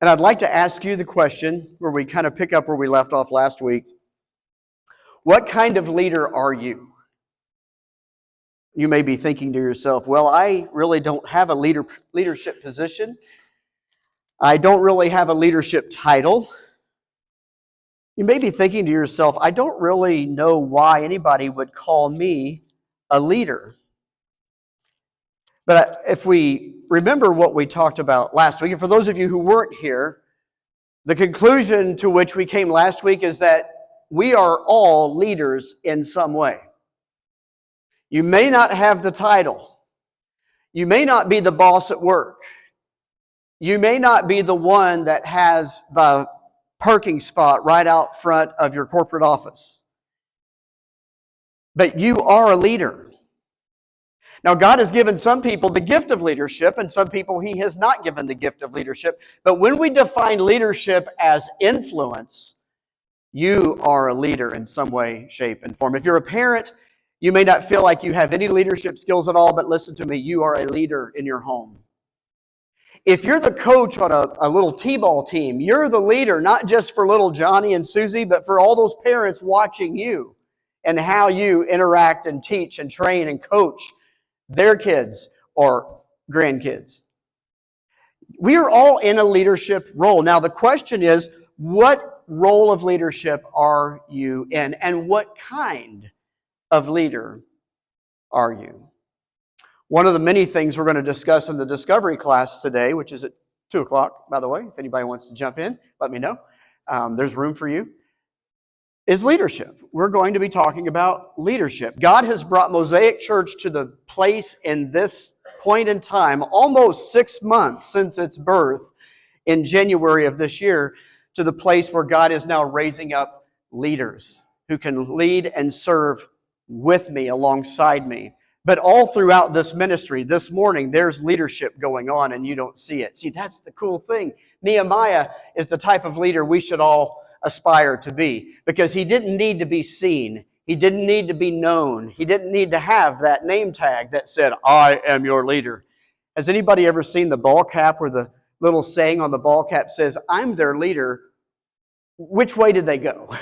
And I'd like to ask you the question where we kind of pick up where we left off last week. What kind of leader are you? You may be thinking to yourself, well, I really don't have a leadership position. I don't really have a leadership title. You may be thinking to yourself, I don't really know why anybody would call me a leader. But if we remember what we talked about last week, and for those of you who weren't here, the conclusion to which we came last week is that we are all leaders in some way. You may not have the title. You may not be the boss at work. You may not be the one that has the parking spot right out front of your corporate office. But you are a leader. Now, God has given some people the gift of leadership, and some people He has not given the gift of leadership. But when we define leadership as influence, you are a leader in some way, shape, and form. If you're a parent, you may not feel like you have any leadership skills at all, but listen to me, you are a leader in your home. If you're the coach on a little t-ball team, you're the leader, not just for little Johnny and Susie, but for all those parents watching you and how you interact and teach and train and coach their kids or grandkids. We are all in a leadership role. Now, the question is, what role of leadership are you in? And what kind of leader are you? One of the many things we're going to discuss in the Discovery class today, which is at 2 o'clock, by the way, if anybody wants to jump in, let me know. There's room for you, is leadership. We're going to be talking about leadership. God has brought Mosaic Church to the place in this point in time, almost 6 months since its birth in January of this year, to the place where God is now raising up leaders who can lead and serve with me, alongside me. But all throughout this ministry, this morning, there's leadership going on and you don't see it. See, that's the cool thing. Nehemiah is the type of leader we should all aspire to be, because he didn't need to be seen. He didn't need to be known. He didn't need to have that name tag that said, I am your leader. Has anybody ever seen the ball cap where the little saying on the ball cap says, I'm their leader? Which way did they go?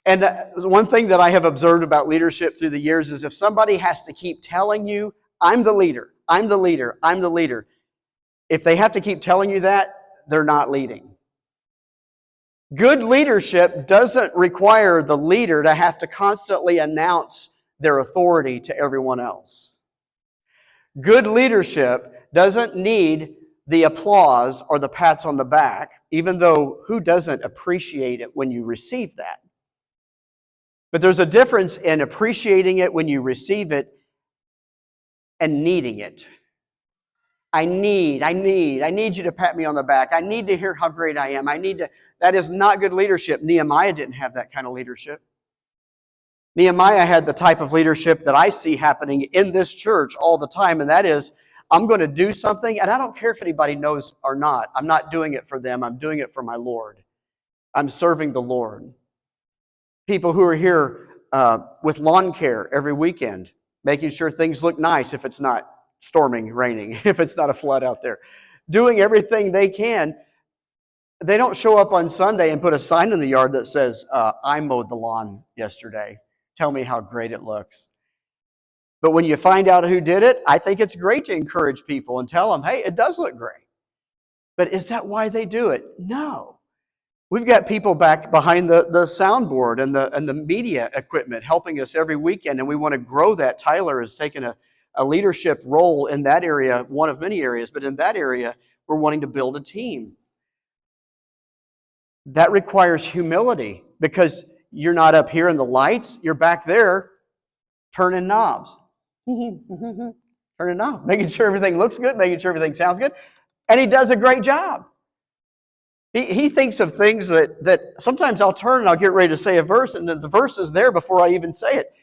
And one thing that I have observed about leadership through the years is if somebody has to keep telling you, I'm the leader, I'm the leader, I'm the leader, if they have to keep telling you that, they're not leading. Good leadership doesn't require the leader to have to constantly announce their authority to everyone else. Good leadership doesn't need the applause or the pats on the back, even though who doesn't appreciate it when you receive that? But there's a difference in appreciating it when you receive it and needing it. I need you to pat me on the back. I need to hear how great I am. That is not good leadership. Nehemiah didn't have that kind of leadership. Nehemiah had the type of leadership that I see happening in this church all the time, and that is, I'm going to do something, and I don't care if anybody knows or not. I'm not doing it for them. I'm doing it for my Lord. I'm serving the Lord. People who are here with lawn care every weekend, making sure things look nice if it's not storming, raining, if it's not a flood out there. Doing everything they can. They don't show up on Sunday and put a sign in the yard that says, I mowed the lawn yesterday. Tell me how great it looks. But when you find out who did it, I think it's great to encourage people and tell them, hey, it does look great. But is that why they do it? No. We've got people back behind the soundboard and the media equipment helping us every weekend, and we want to grow that. Tyler has taken a leadership role in that area, one of many areas, but in that area, we're wanting to build a team. That requires humility, because you're not up here in the lights, you're back there turning knobs. Turning knobs, making sure everything looks good, making sure everything sounds good, and he does a great job. He thinks of things that sometimes I'll turn and I'll get ready to say a verse, and the verse is there before I even say it.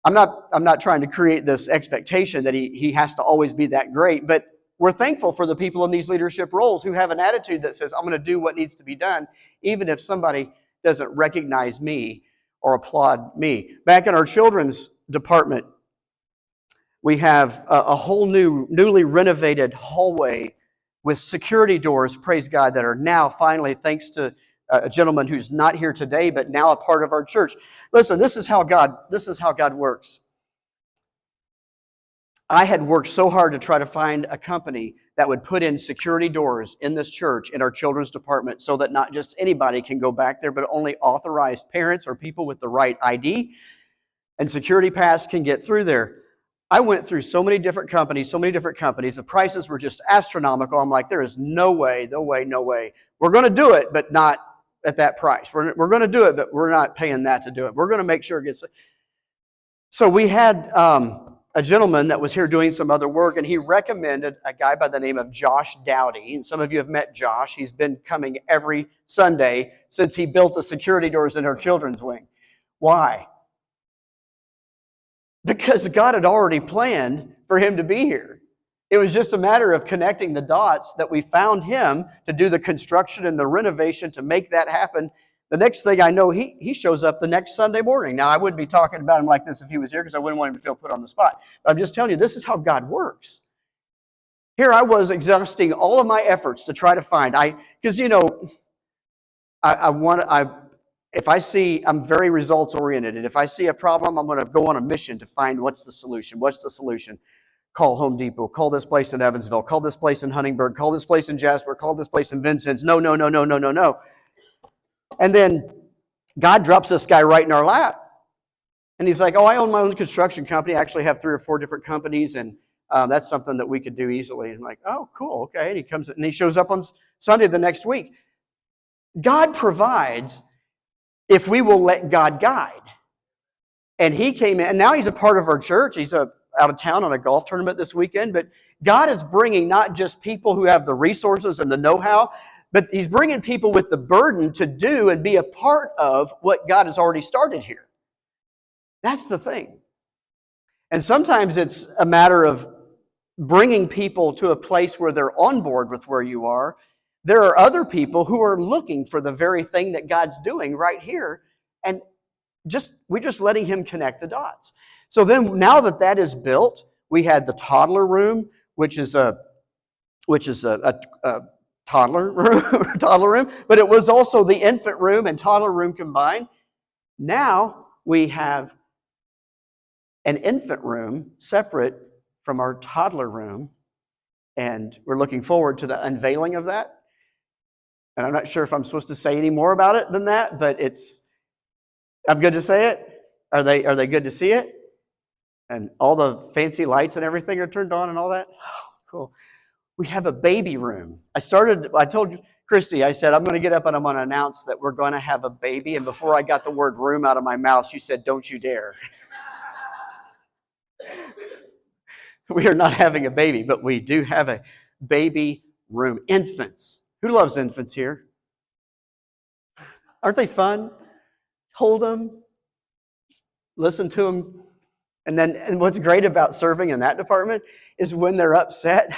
I'm not trying to create this expectation that he has to always be that great, but we're thankful for the people in these leadership roles who have an attitude that says, I'm going to do what needs to be done, even if somebody doesn't recognize me or applaud me. Back in our children's department, we have a whole newly renovated hallway with security doors, praise God, that are now finally, thanks to a gentleman who's not here today, but now a part of our church. Listen, this is how God works. I had worked so hard to try to find a company that would put in security doors in this church, in our children's department, so that not just anybody can go back there, but only authorized parents or people with the right ID and security pass can get through there. I went through so many different companies. The prices were just astronomical. I'm like, there is no way. We're going to do it, but not at that price. We're going to do it, but we're not paying that to do it. We're going to make sure it gets... So we had a gentleman that was here doing some other work, and he recommended a guy by the name of Josh Dowdy. And some of you have met Josh. He's been coming every Sunday since he built the security doors in our children's wing. Why? Because God had already planned for him to be here. It was just a matter of connecting the dots that we found him to do the construction and the renovation to make that happen. The next thing I know, he shows up the next Sunday morning. Now, I wouldn't be talking about him like this if he was here because I wouldn't want him to feel put on the spot. But I'm just telling you, this is how God works. Here I was exhausting all of my efforts to try to find. Because, you know, if I see, I'm very results oriented, and if I see a problem, I'm going to go on a mission to find what's the solution. Call Home Depot, call this place in Evansville, call this place in Huntingburg, call this place in Jasper, call this place in Vincennes. No. And then God drops this guy right in our lap. And he's like, I own my own construction company. I actually have 3 or 4 different companies, and that's something that we could do easily. And I'm like, oh, cool, okay. And he comes and he shows up on Sunday the next week. God provides if we will let God guide. And he came in, and now he's a part of our church. He's out of town on a golf tournament this weekend. But God is bringing not just people who have the resources and the know-how, but he's bringing people with the burden to do and be a part of what God has already started here. That's the thing. And sometimes it's a matter of bringing people to a place where they're on board with where you are. There are other people who are looking for the very thing that God's doing right here, and we're just letting him connect the dots. So then, now that is built, we had the toddler room, which is a toddler room, but it was also the infant room and toddler room combined. Now we have an infant room separate from our toddler room, and we're looking forward to the unveiling of that. And I'm not sure if I'm supposed to say any more about it than that, but I'm good to say it. Are they good to see it? And all the fancy lights and everything are turned on and all that? Oh, cool. We have a baby room. I told Christy, I said, I'm going to get up and I'm going to announce that we're going to have a baby. And before I got the word room out of my mouth, she said, don't you dare. We are not having a baby, but we do have a baby room. Infants. Who loves infants here? Aren't they fun? Hold them, listen to them. And what's great about serving in that department is when they're upset,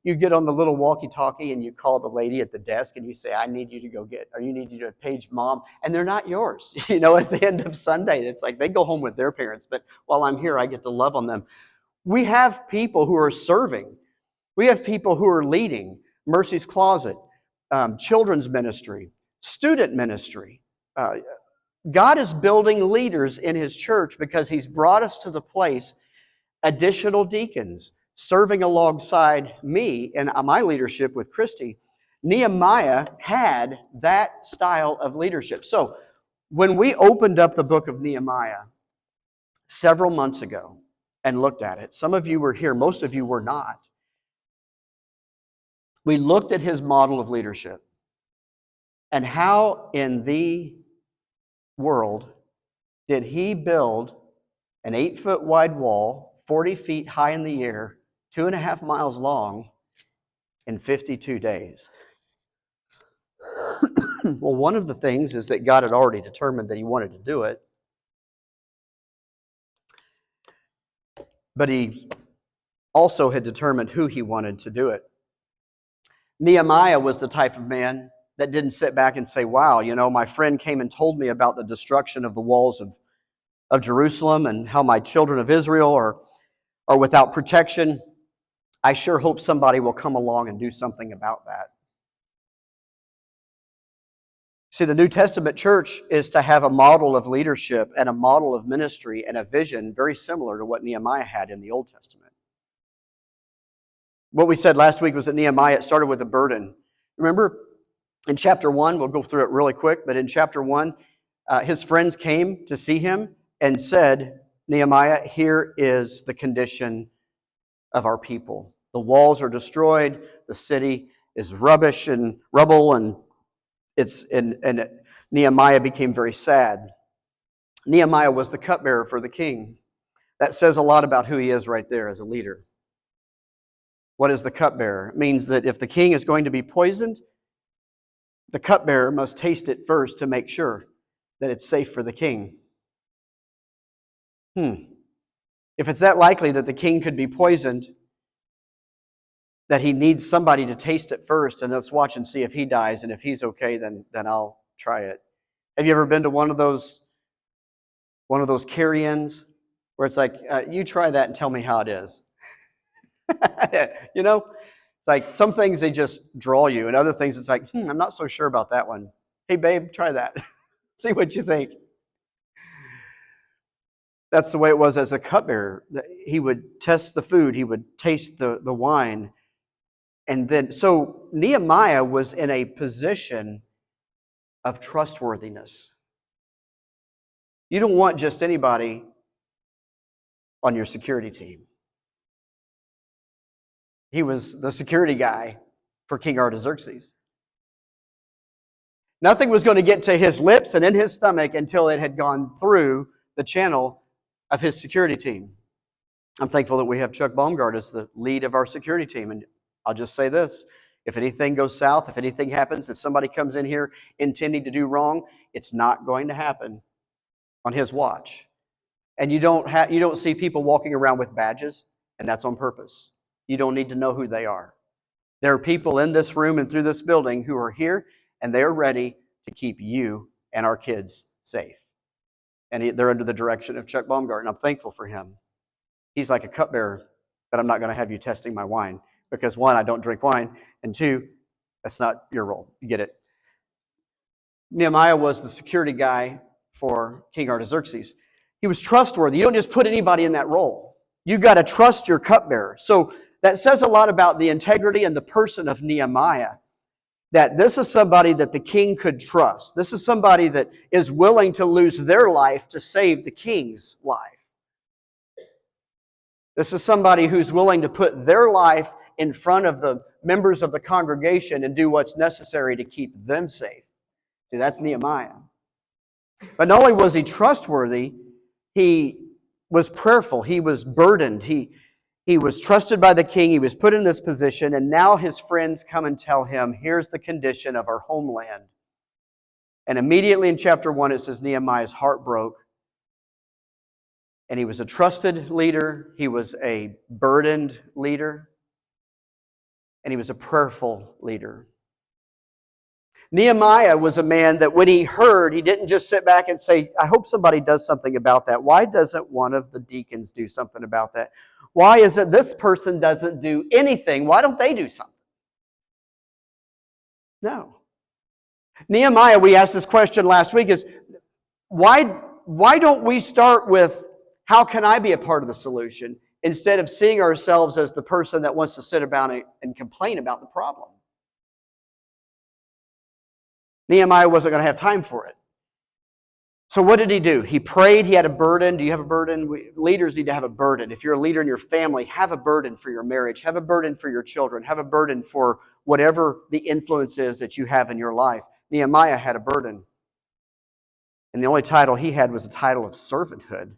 you get on the little walkie-talkie and you call the lady at the desk and you say, you need you to page mom. And they're not yours. You know, at the end of Sunday, it's like they go home with their parents, but while I'm here, I get to love on them. We have people who are serving. We have people who are leading. Mercy's Closet, children's ministry, student ministry. God is building leaders in his church because he's brought us to the place, additional deacons serving alongside me and my leadership with Christy. Nehemiah had that style of leadership. So when we opened up the book of Nehemiah several months ago and looked at it, some of you were here, most of you were not. We looked at his model of leadership and how in the world did he build an 8-foot wide wall, 40 feet high in the air, 2.5 miles long, in 52 days. Well, one of the things is that God had already determined that he wanted to do it, but he also had determined who he wanted to do it. Nehemiah was the type of man that didn't sit back and say, wow, my friend came and told me about the destruction of the walls of Jerusalem and how my children of Israel are without protection. I sure hope somebody will come along and do something about that. See, the New Testament church is to have a model of leadership and a model of ministry and a vision very similar to what Nehemiah had in the Old Testament. What we said last week was that Nehemiah, it started with a burden. Remember, in chapter 1, we'll go through it really quick, but in chapter 1, his friends came to see him and said, Nehemiah, here is the condition of our people. The walls are destroyed, the city is rubbish and rubble, and Nehemiah became very sad. Nehemiah was the cupbearer for the king. That says a lot about who he is right there as a leader. What is the cupbearer? It means that if the king is going to be poisoned, the cupbearer must taste it first to make sure that it's safe for the king. If it's that likely that the king could be poisoned, that he needs somebody to taste it first, and let's watch and see if he dies, and if he's okay, then I'll try it. Have you ever been to one of those carry-ins where it's like, you try that and tell me how it is? You know? Like some things they just draw you, and other things it's like, I'm not so sure about that one. Hey babe, try that. See what you think. That's the way it was as a cupbearer. He would test the food, he would taste the wine. And then, so Nehemiah was in a position of trustworthiness. You don't want just anybody on your security team. He was the security guy for King Artaxerxes. Nothing was going to get to his lips and in his stomach until it had gone through the channel of his security team. I'm thankful that we have Chuck Baumgart as the lead of our security team. And I'll just say this. If anything goes south, if anything happens, if somebody comes in here intending to do wrong, it's not going to happen on his watch. And you don't see people walking around with badges, and that's on purpose. You don't need to know who they are. There are people in this room and through this building who are here, and they're ready to keep you and our kids safe. And they're under the direction of Chuck Baumgart, and I'm thankful for him. He's like a cupbearer, but I'm not going to have you testing my wine. Because one, I don't drink wine, and two, that's not your role. You get it? Nehemiah was the security guy for King Artaxerxes. He was trustworthy. You don't just put anybody in that role. You've got to trust your cupbearer. So that says a lot about the integrity and the person of Nehemiah. That this is somebody that the king could trust. This is somebody that is willing to lose their life to save the king's life. This is somebody who's willing to put their life in front of the members of the congregation and do what's necessary to keep them safe. See, that's Nehemiah. But not only was he trustworthy, he was prayerful. He was burdened. He was trusted by the king. He was put in this position, and now his friends come and tell him, here's the condition of our homeland. And immediately in chapter 1, it says Nehemiah's heart broke. And he was a trusted leader. He was a burdened leader. And he was a prayerful leader. Nehemiah was a man that when he heard, he didn't just sit back and say, I hope somebody does something about that. Why doesn't one of the deacons do something about that? Why is it this person doesn't do anything? Why don't they do something? No. Nehemiah, we asked this question last week, is why don't we start with how can I be a part of the solution instead of seeing ourselves as the person that wants to sit about and complain about the problem? Nehemiah wasn't going to have time for it. So what did he do? He prayed. He had a burden. Do you have a burden? Leaders need to have a burden. If you're a leader in your family, have a burden for your marriage. Have a burden for your children. Have a burden for whatever the influence is that you have in your life. Nehemiah had a burden. And the only title he had was the title of servanthood.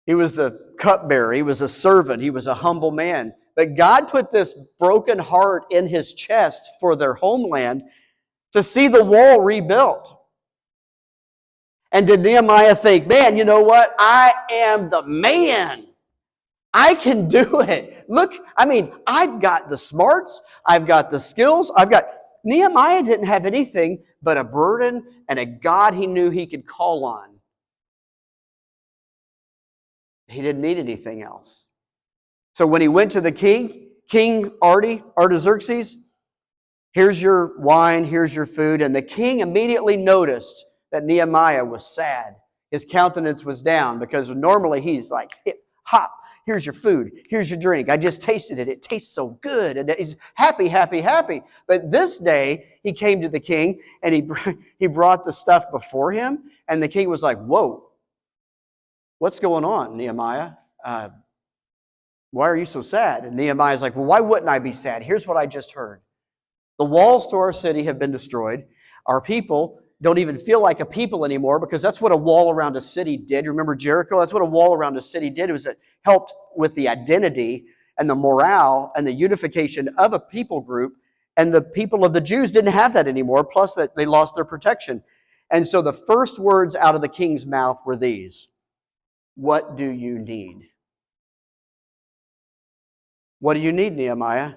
He was the cupbearer. He was a servant. He was a humble man. But God put this broken heart in his chest for their homeland to see the wall rebuilt. And did Nehemiah think, man, you know what? I am the man. I can do it. Look, I've got the smarts. I've got the skills. Nehemiah didn't have anything but a burden and a God he knew he could call on. He didn't need anything else. So when he went to the king, King Artaxerxes, here's your wine, here's your food. And the king immediately noticed that Nehemiah was sad. His countenance was down because normally he's like, hop, here's your food, here's your drink. I just tasted it. It tastes so good. And he's happy, happy, happy. But this day he came to the king and he brought the stuff before him. And the king was like, whoa, what's going on, Nehemiah? Why are you so sad? And Nehemiah's like, well, why wouldn't I be sad? Here's what I just heard. The walls to our city have been destroyed. Our people don't even feel like a people anymore because that's what a wall around a city did. Remember Jericho? That's what a wall around a city did. It helped with the identity and the morale and the unification of a people group. And the people of the Jews didn't have that anymore, plus that they lost their protection. And so the first words out of the king's mouth were these: what do you need? What do you need, Nehemiah?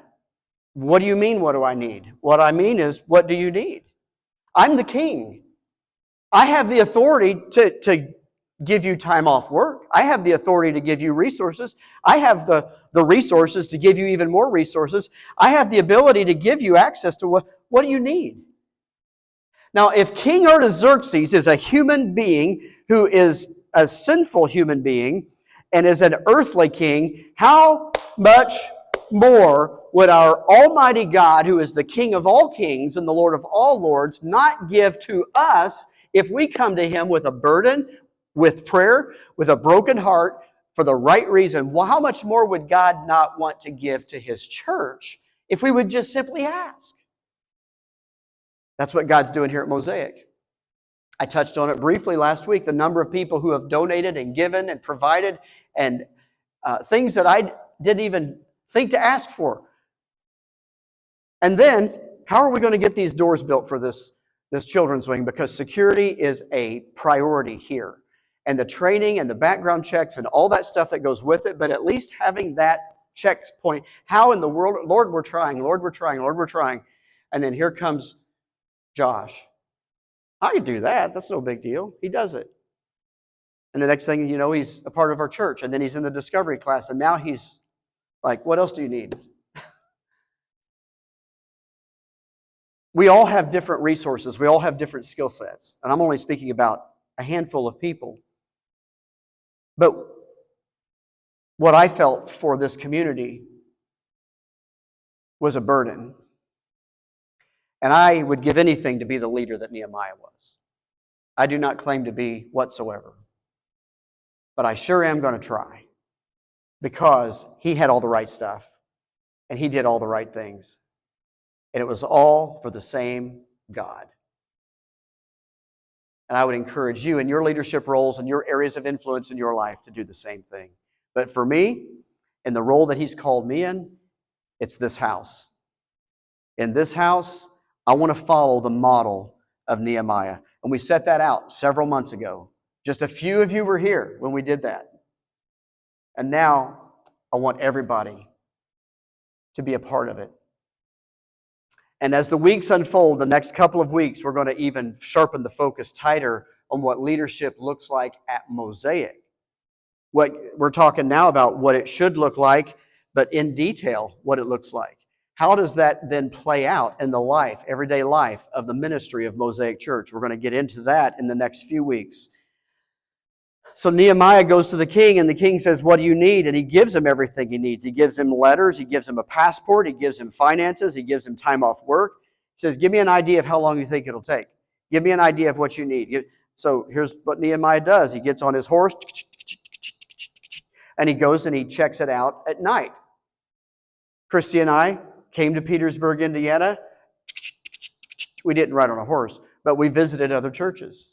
What do you mean, what do I need? What I mean is, what do you need? I'm the king. I have the authority to give you time off work. I have the authority to give you resources. I have the resources to give you even more resources. I have the ability to give you access to what do you need? Now, if King Artaxerxes is a human being who is a sinful human being and is an earthly king, how much more would our Almighty God, who is the King of all kings and the Lord of all lords, not give to us if we come to Him with a burden, with prayer, with a broken heart, for the right reason? Well, how much more would God not want to give to His church if we would just simply ask? That's what God's doing here at Mosaic. I touched on it briefly last week, the number of people who have donated and given and provided and things that I didn't even think to ask for. And then, how are we going to get these doors built for this children's wing? Because security is a priority here. And the training and the background checks and all that stuff that goes with it, but at least having that checkpoint. How in the world, Lord, we're trying, Lord, we're trying, Lord, we're trying. And then here comes Josh. I can do that. That's no big deal. He does it. And the next thing you know, he's a part of our church. And then he's in the discovery class. And now he's like, what else do you need? We all have different resources. We all have different skill sets. And I'm only speaking about a handful of people. But what I felt for this community was a burden. And I would give anything to be the leader that Nehemiah was. I do not claim to be whatsoever. But I sure am going to try. Because he had all the right stuff. And he did all the right things. And it was all for the same God. And I would encourage you in your leadership roles and your areas of influence in your life to do the same thing. But for me, in the role that He's called me in, it's this house. In this house, I want to follow the model of Nehemiah. And we set that out several months ago. Just a few of you were here when we did that. And now I want everybody to be a part of it. And as the weeks unfold, the next couple of weeks, we're going to even sharpen the focus tighter on what leadership looks like at Mosaic. What we're talking now about what it should look like, but in detail, what it looks like. How does that then play out in the life, everyday life of the ministry of Mosaic Church? We're going to get into that in the next few weeks. So Nehemiah goes to the king, and the king says, what do you need? And he gives him everything he needs. He gives him letters. He gives him a passport. He gives him finances. He gives him time off work. He says, give me an idea of how long you think it'll take. Give me an idea of what you need. So here's what Nehemiah does. He gets on his horse, and he goes and he checks it out at night. Christy and I came to Petersburg, Indiana. We didn't ride on a horse, but we visited other churches.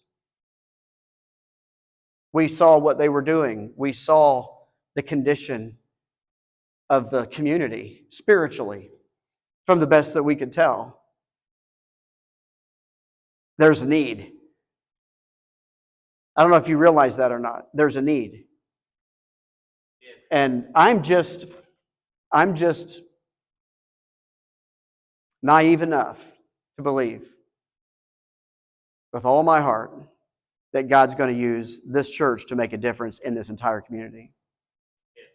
We saw what they were doing. We saw the condition of the community spiritually from the best that we could tell. There's a need. I don't know if you realize that or not. There's a need. And I'm just naive enough to believe with all my heart that God's going to use this church to make a difference in this entire community.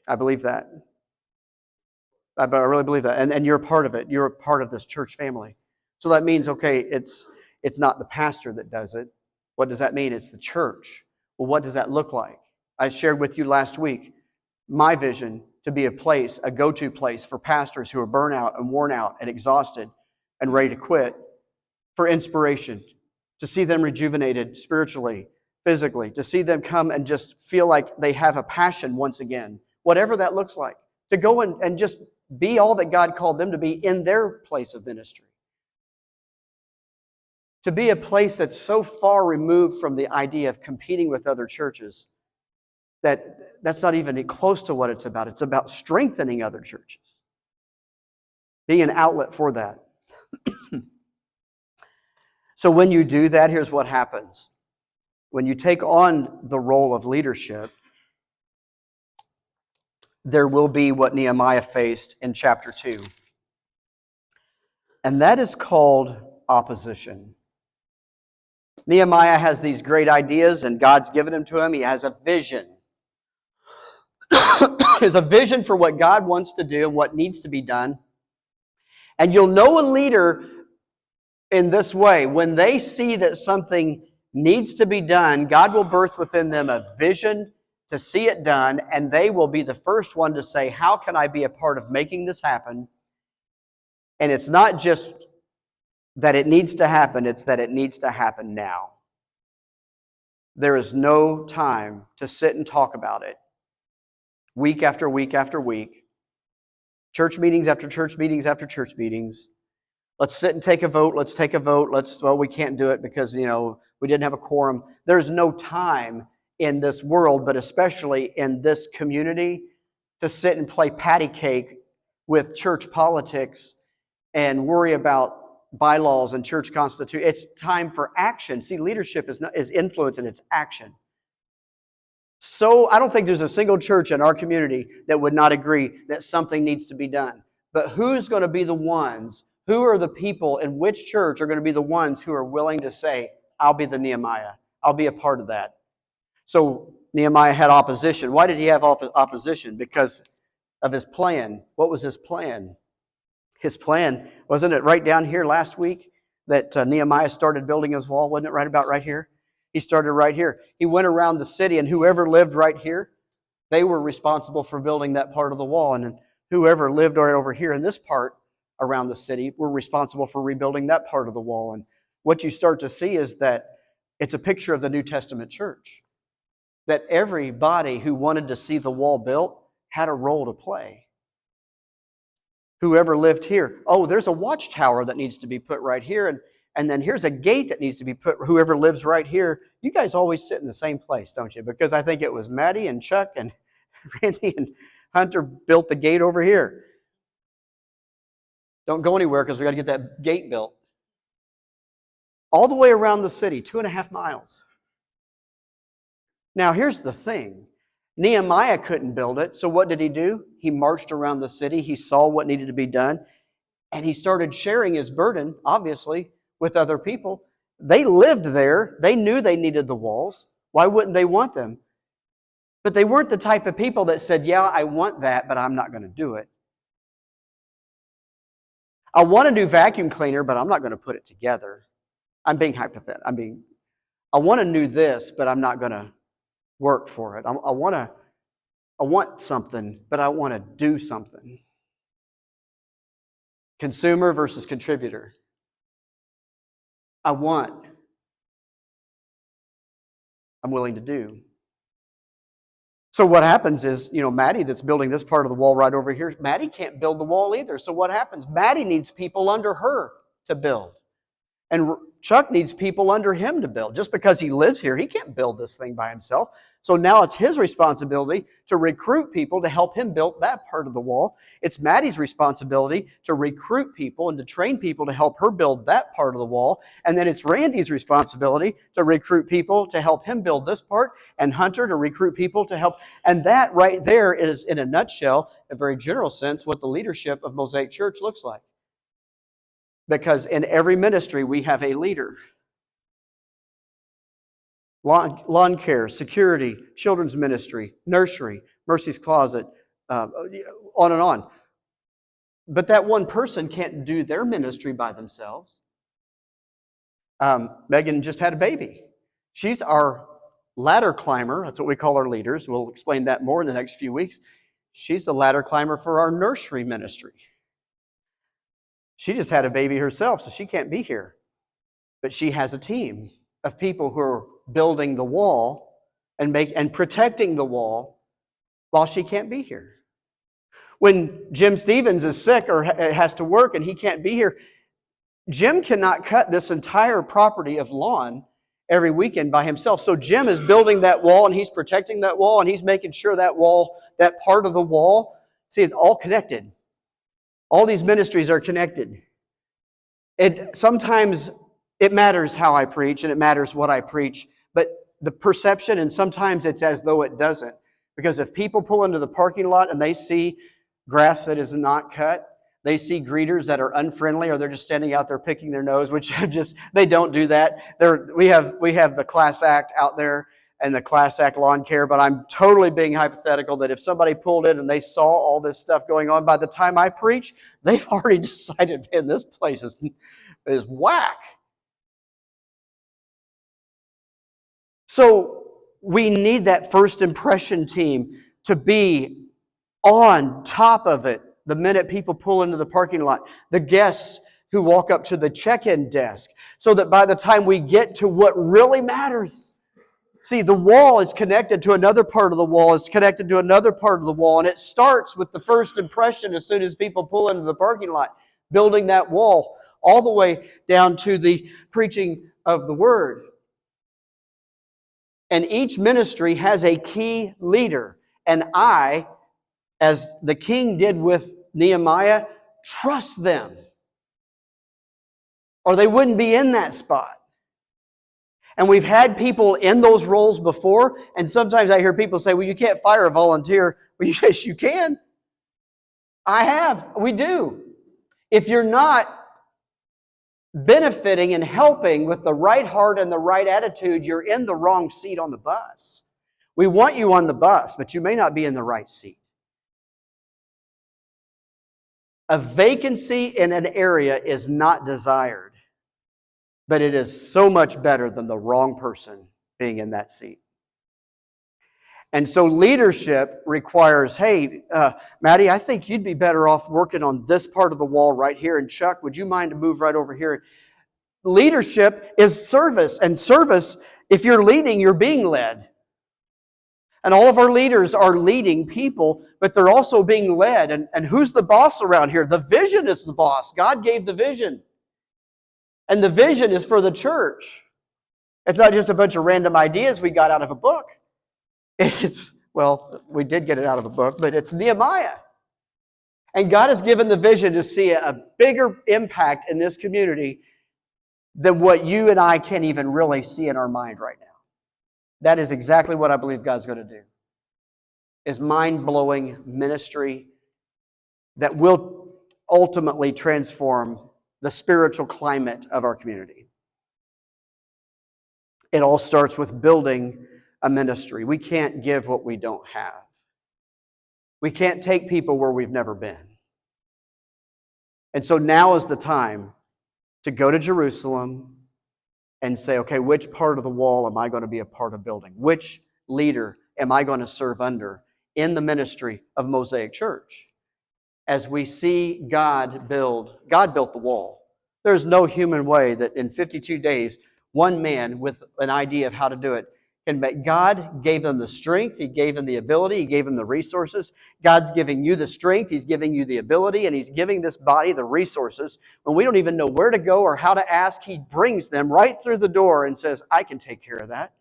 I believe that. I really believe that. And you're a part of it. You're a part of this church family. So that means, okay, it's not the pastor that does it. What does that mean? It's the church. Well, what does that look like? I shared with you last week my vision to be a place, a go-to place for pastors who are burnt out and worn out and exhausted and ready to quit, for inspiration, to see them rejuvenated spiritually, physically, to see them come and just feel like they have a passion once again, whatever that looks like, to go and just be all that God called them to be in their place of ministry. To be a place that's so far removed from the idea of competing with other churches that's not even close to what it's about. It's about strengthening other churches, being an outlet for that. So when you do that, here's what happens. When you take on the role of leadership, there will be what Nehemiah faced in chapter 2. And that is called opposition. Nehemiah has these great ideas, and God's given them to him. He has a vision. There's a vision for what God wants to do and what needs to be done. And you'll know a leader in this way. When they see that something needs to be done, God will birth within them a vision to see it done, and they will be the first one to say, how can I be a part of making this happen? And it's not just that it needs to happen, it's that it needs to happen now. There is no time to sit and talk about it week after week after week, church meetings after church meetings after church meetings. Let's sit and take a vote. Let's take a vote. We can't do it because, we didn't have a quorum. There's no time in this world, but especially in this community, to sit and play patty cake with church politics and worry about bylaws and church constitution. It's time for action. See, leadership is influence and it's action. So I don't think there's a single church in our community that would not agree that something needs to be done. But who's going to be the ones? Who are the people in which church are going to be the ones who are willing to say, I'll be the Nehemiah. I'll be a part of that. So Nehemiah had opposition. Why did he have opposition? Because of his plan. What was his plan? His plan, wasn't it right down here last week that Nehemiah started building his wall? Wasn't it right here? He started right here. He went around the city, and whoever lived right here, they were responsible for building that part of the wall. And whoever lived right over here in this part around the city were responsible for rebuilding that part of the wall. And what you start to see is that it's a picture of the New Testament church. That everybody who wanted to see the wall built had a role to play. Whoever lived here, there's a watchtower that needs to be put right here, and then here's a gate that needs to be put. Whoever lives right here, you guys always sit in the same place, don't you? Because I think it was Maddie and Chuck and Randy and Hunter built the gate over here. Don't go anywhere because we got to get that gate built. All the way around the city, 2.5 miles. Now here's the thing. Nehemiah couldn't build it, so what did he do? He marched around the city, he saw what needed to be done, and he started sharing his burden, obviously, with other people. They lived there, they knew they needed the walls. Why wouldn't they want them? But they weren't the type of people that said, yeah, I want that, but I'm not going to do it. I want a new vacuum cleaner, but I'm not going to put it together. I'm being hypothetical. I want to do this, but I'm not going to work for it. I want something, but I want to do something. Consumer versus contributor. I'm willing to do. So what happens is, Maddie that's building this part of the wall right over here, Maddie can't build the wall either. So what happens? Maddie needs people under her to build. And Chuck needs people under him to build. Just because he lives here, he can't build this thing by himself. So now it's his responsibility to recruit people to help him build that part of the wall. It's Maddie's responsibility to recruit people and to train people to help her build that part of the wall. And then it's Randy's responsibility to recruit people to help him build this part, and Hunter to recruit people to help. And that right there is, in a nutshell, a very general sense, what the leadership of Mosaic Church looks like. Because in every ministry, we have a leader. Lawn care, security, children's ministry, nursery, Mercy's Closet, on and on. But that one person can't do their ministry by themselves. Megan just had a baby. She's our ladder climber. That's what we call our leaders. We'll explain that more in the next few weeks. She's the ladder climber for our nursery ministry. She just had a baby herself, so she can't be here. But she has a team of people who are building the wall and protecting the wall while she can't be here. When Jim Stevens is sick or has to work and he can't be here, Jim cannot cut this entire property of lawn every weekend by himself. So Jim is building that wall and he's protecting that wall and he's making sure that wall, that part of the wall, see, it's all connected. All these ministries are connected. Sometimes it matters how I preach and it matters what I preach, but the perception, and sometimes it's as though it doesn't. Because if people pull into the parking lot and they see grass that is not cut, they see greeters that are unfriendly, or they're just standing out there picking their nose, which they don't do that. We have the class act out there and the class act lawn care, but I'm totally being hypothetical that if somebody pulled in and they saw all this stuff going on, by the time I preach, they've already decided, man, this place is whack. So we need that first impression team to be on top of it the minute people pull into the parking lot. The guests who walk up to the check-in desk, so that by the time we get to what really matters, see, the wall is connected to another part of the wall, it's connected to another part of the wall, and it starts with the first impression as soon as people pull into the parking lot, building that wall all the way down to the preaching of the word. And each ministry has a key leader. And I, as the king did with Nehemiah, trust them, or they wouldn't be in that spot. And we've had people in those roles before, and sometimes I hear people say, well, you can't fire a volunteer. Well, yes, you can. I have. We do. If you're not benefiting and helping with the right heart and the right attitude, you're in the wrong seat on the bus. We want you on the bus, but you may not be in the right seat. A vacancy in an area is not desired, but it is so much better than the wrong person being in that seat. And so leadership requires, hey, Maddie, I think you'd be better off working on this part of the wall right here. And Chuck, would you mind to move right over here? Leadership is service. And service, if you're leading, you're being led. And all of our leaders are leading people, but they're also being led. And who's the boss around here? The vision is the boss. God gave the vision. And the vision is for the church. It's not just a bunch of random ideas we got out of a book. We did get it out of a book, but it's Nehemiah. And God has given the vision to see a bigger impact in this community than what you and I can even really see in our mind right now. That is exactly what I believe God's going to do. Is mind-blowing ministry that will ultimately transform the spiritual climate of our community. It all starts with building a ministry. We can't give what we don't have. We can't take people where we've never been. And so now is the time to go to Jerusalem and say, okay, which part of the wall am I going to be a part of building? Which leader am I going to serve under in the ministry of Mosaic Church? As we see God built the wall. There's no human way that in 52 days, one man with an idea of how to do it can make. God gave them the strength, He gave them the ability, He gave them the resources. God's giving you the strength, He's giving you the ability, and He's giving this body the resources. When we don't even know where to go or how to ask, He brings them right through the door and says, I can take care of that.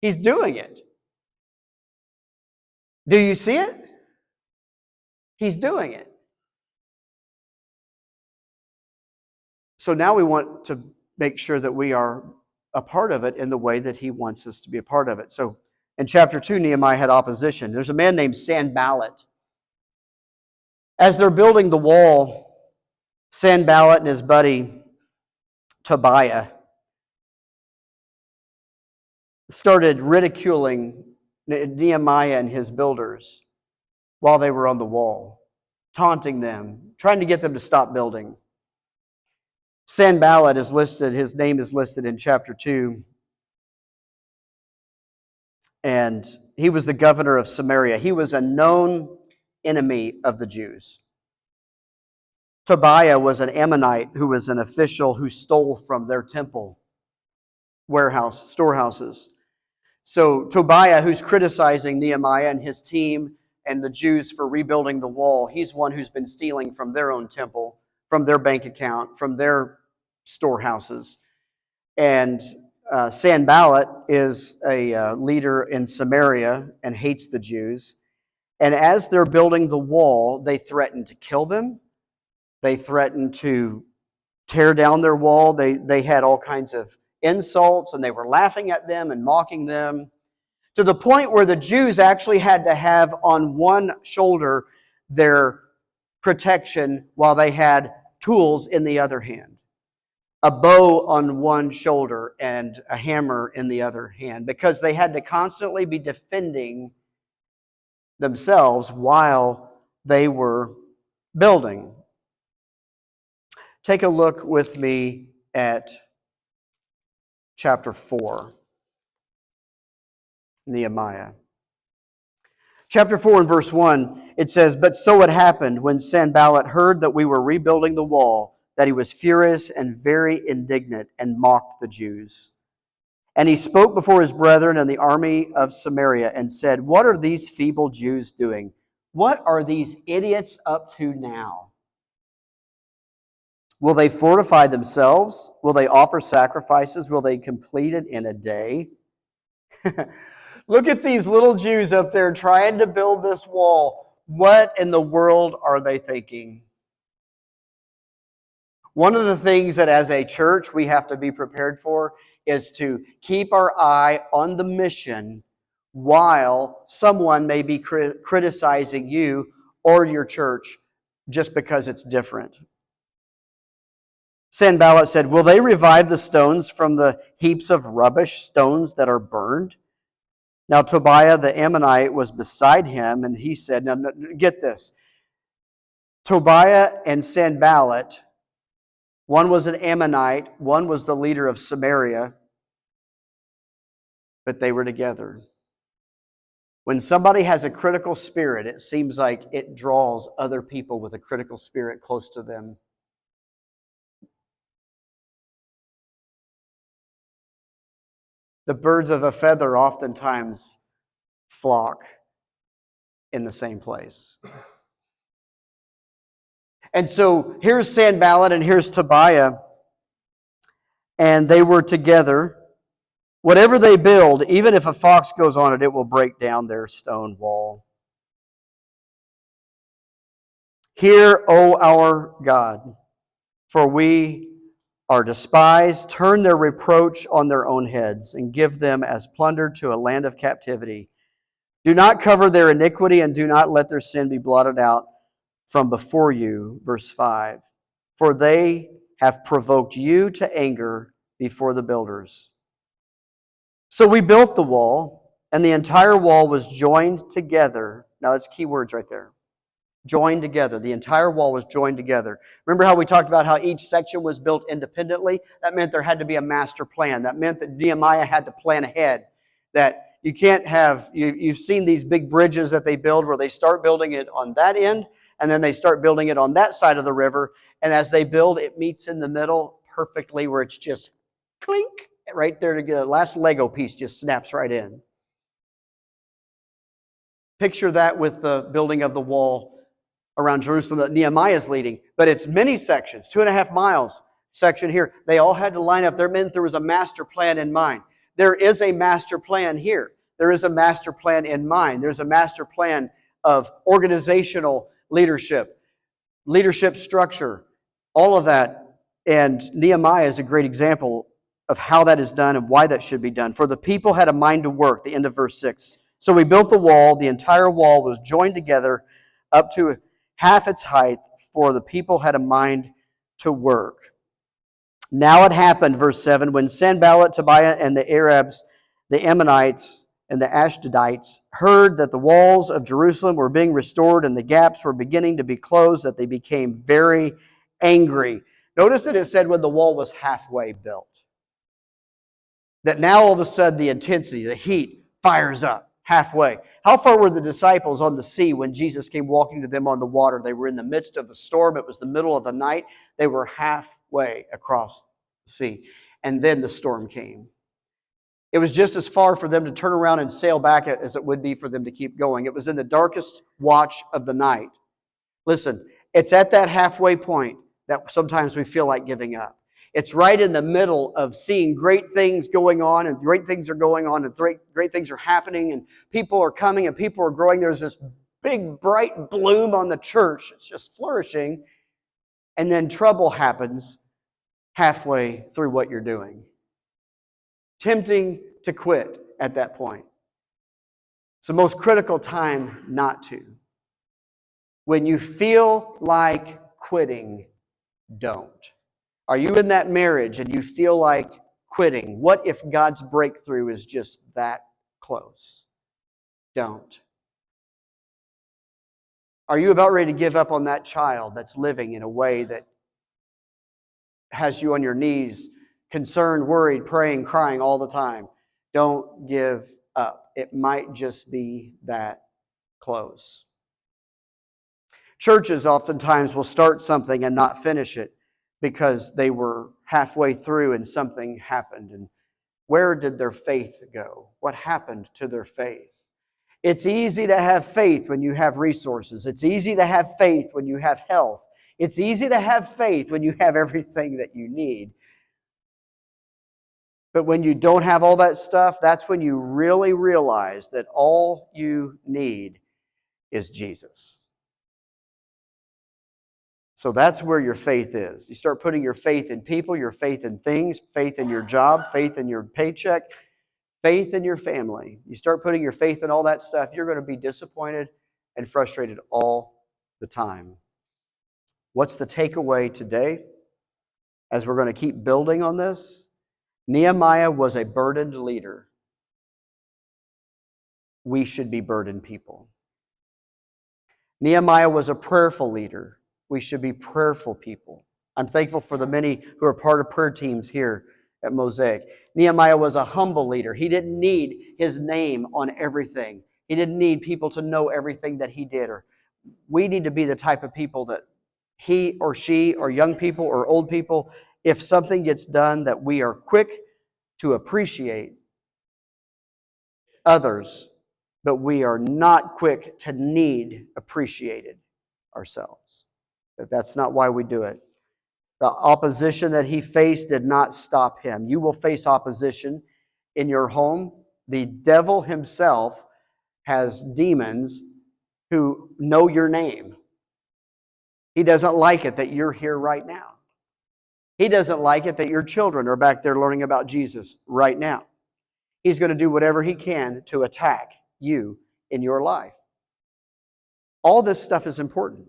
He's doing it. Do you see it? He's doing it. So now we want to make sure that we are a part of it in the way that He wants us to be a part of it. So in chapter 2, Nehemiah had opposition. There's a man named Sanballat. As they're building the wall, Sanballat and his buddy Tobiah started ridiculing Nehemiah and his builders while they were on the wall. taunting them, trying to get them to stop building. Sanballat is listed, his name is listed in chapter 2. And he was the governor of Samaria. He was a known enemy of the Jews. Tobiah was an Ammonite who was an official who stole from their temple storehouses. So Tobiah, who's criticizing Nehemiah and his team and the Jews for rebuilding the wall, he's one who's been stealing from their own temple, from their bank account, from their storehouses. And Sanballat is a leader in Samaria and hates the Jews. And as they're building the wall, they threaten to kill them. They threaten to tear down their wall. They had all kinds of insults, and they were laughing at them and mocking them, to the point where the Jews actually had to have on one shoulder their protection while they had tools in the other hand. A bow on one shoulder and a hammer in the other hand, because they had to constantly be defending themselves while they were building. Take a look with me at chapter 4, Nehemiah. Chapter 4 and verse 1, it says, "But so it happened when Sanballat heard that we were rebuilding the wall, that he was furious and very indignant and mocked the Jews. And he spoke before his brethren and the army of Samaria and said, 'What are these feeble Jews doing? What are these idiots up to now? Will they fortify themselves? Will they offer sacrifices? Will they complete it in a day?'" Look at these little Jews up there trying to build this wall. What in the world are they thinking? One of the things that as a church we have to be prepared for is to keep our eye on the mission while someone may be criticizing you or your church just because it's different. Sanballat said, "Will they revive the stones from the heaps of rubbish, stones that are burned?" Now Tobiah the Ammonite was beside him, and he said, now get this, Tobiah and Sanballat, one was an Ammonite, one was the leader of Samaria, but they were together. When somebody has a critical spirit, it seems like it draws other people with a critical spirit close to them. The birds of a feather oftentimes flock in the same place. And so here's Sanballat and here's Tobiah, and they were together. Whatever they build, even if a fox goes on it, it will break down their stone wall. Hear, O our God, for we are despised. Turn their reproach on their own heads and give them as plunder to a land of captivity. Do not cover their iniquity and do not let their sin be blotted out from before you. Verse 5. For they have provoked you to anger before the builders. So we built the wall, and the entire wall was joined together. Now that's key words right there. Joined together. The entire wall was joined together. Remember how we talked about how each section was built independently? That meant there had to be a master plan. That meant that Nehemiah had to plan ahead. That you can't have, you've seen these big bridges that they build where they start building it on that end, and then they start building it on that side of the river. And as they build, it meets in the middle perfectly where it's just clink, right there together. The last Lego piece just snaps right in. Picture that with the building of the wall around Jerusalem that Nehemiah is leading. But it's many sections, 2.5 miles section here. They all had to line up. There meant there was a master plan in mind. There is a master plan here. There is a master plan in mind. There's a master plan of organizational leadership, leadership structure, all of that. And Nehemiah is a great example of how that is done and why that should be done. For the people had a mind to work, the end of verse 6. So we built the wall. The entire wall was joined together up to half its height, for the people had a mind to work. Now it happened, verse 7, when Sanballat, Tobiah, and the Arabs, the Ammonites, and the Ashdodites heard that the walls of Jerusalem were being restored and the gaps were beginning to be closed, that they became very angry. Notice that it said when the wall was halfway built. That now all of a sudden the intensity, the heat fires up halfway. How far were the disciples on the sea when Jesus came walking to them on the water? They were in the midst of the storm. It was the middle of the night. They were halfway across the sea. And then the storm came. It was just as far for them to turn around and sail back as it would be for them to keep going. It was in the darkest watch of the night. Listen, it's at that halfway point that sometimes we feel like giving up. It's right in the middle of seeing great things going on, and great things are going on, and great things are happening, and people are coming, and people are growing. There's this big, bright bloom on the church. It's just flourishing. And then trouble happens halfway through what you're doing. Tempting to quit at that point. It's the most critical time not to. When you feel like quitting, don't. Are you in that marriage and you feel like quitting? What if God's breakthrough is just that close? Don't. Are you about ready to give up on that child that's living in a way that has you on your knees, concerned, worried, praying, crying all the time? Don't give up. It might just be that close. Churches oftentimes will start something and not finish it because they were halfway through and something happened. And where did their faith go? What happened to their faith? It's easy to have faith when you have resources. It's easy to have faith when you have health. It's easy to have faith when you have everything that you need. But when you don't have all that stuff, that's when you really realize that all you need is Jesus. So that's where your faith is. You start putting your faith in people, your faith in things, faith in your job, faith in your paycheck, faith in your family. You start putting your faith in all that stuff, you're going to be disappointed and frustrated all the time. What's the takeaway today as we're going to keep building on this? Nehemiah was a burdened leader. We should be burdened people. Nehemiah was a prayerful leader. We should be prayerful people. I'm thankful for the many who are part of prayer teams here at Mosaic. Nehemiah was a humble leader. He didn't need his name on everything. He didn't need people to know everything that he did. Or we need to be the type of people that he or she or young people or old people, if something gets done, that we are quick to appreciate others, but we are not quick to need appreciated ourselves. That's not why we do it. The opposition that he faced did not stop him. You will face opposition in your home. The devil himself has demons who know your name. He doesn't like it that you're here right now. He doesn't like it that your children are back there learning about Jesus right now. He's going to do whatever he can to attack you in your life. All this stuff is important.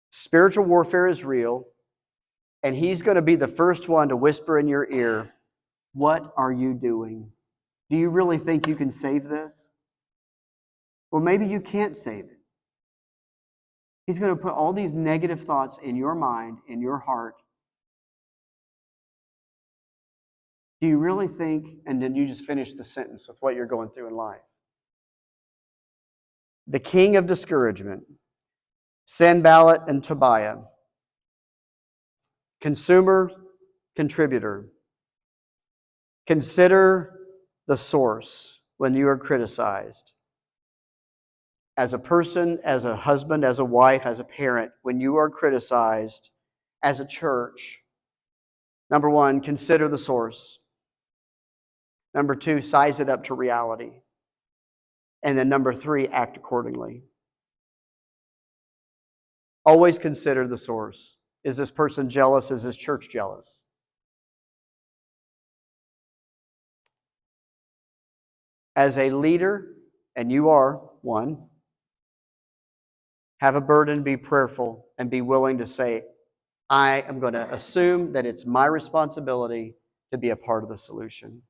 Spiritual warfare is real, and he's going to be the first one to whisper in your ear, "What are you doing? Do you really think you can save this? Well, maybe you can't save it." He's going to put all these negative thoughts in your mind, in your heart. Do you really think, and then you just finish the sentence with what you're going through in life. The king of discouragement, Sanballat and Tobiah, consumer, contributor. Consider the source when you are criticized. As a person, as a husband, as a wife, as a parent, when you are criticized, as a church, number one, consider the source. Number two, size it up to reality. And then number three, act accordingly. Always consider the source. Is this person jealous? Is this church jealous? As a leader, and you are one, have a burden, be prayerful, and be willing to say, I am going to assume that it's my responsibility to be a part of the solution.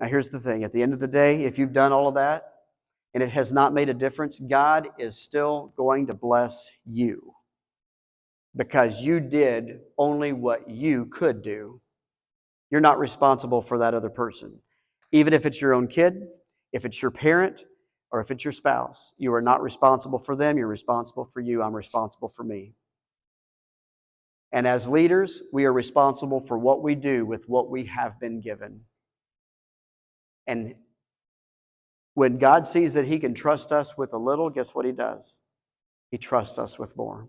Now, here's the thing. At the end of the day, if you've done all of that and it has not made a difference, God is still going to bless you because you did only what you could do. You're not responsible for that other person. Even if it's your own kid, if it's your parent, or if it's your spouse, you are not responsible for them. You're responsible for you. I'm responsible for me. And as leaders, we are responsible for what we do with what we have been given. And when God sees that He can trust us with a little, guess what He does? He trusts us with more.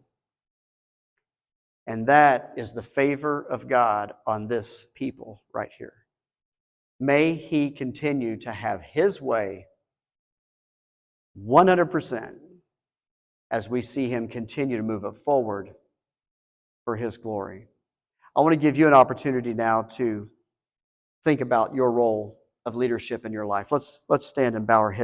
And that is the favor of God on this people right here. May He continue to have His way 100% as we see Him continue to move it forward for His glory. I want to give you an opportunity now to think about your role of leadership in your life. Let's stand and bow our heads.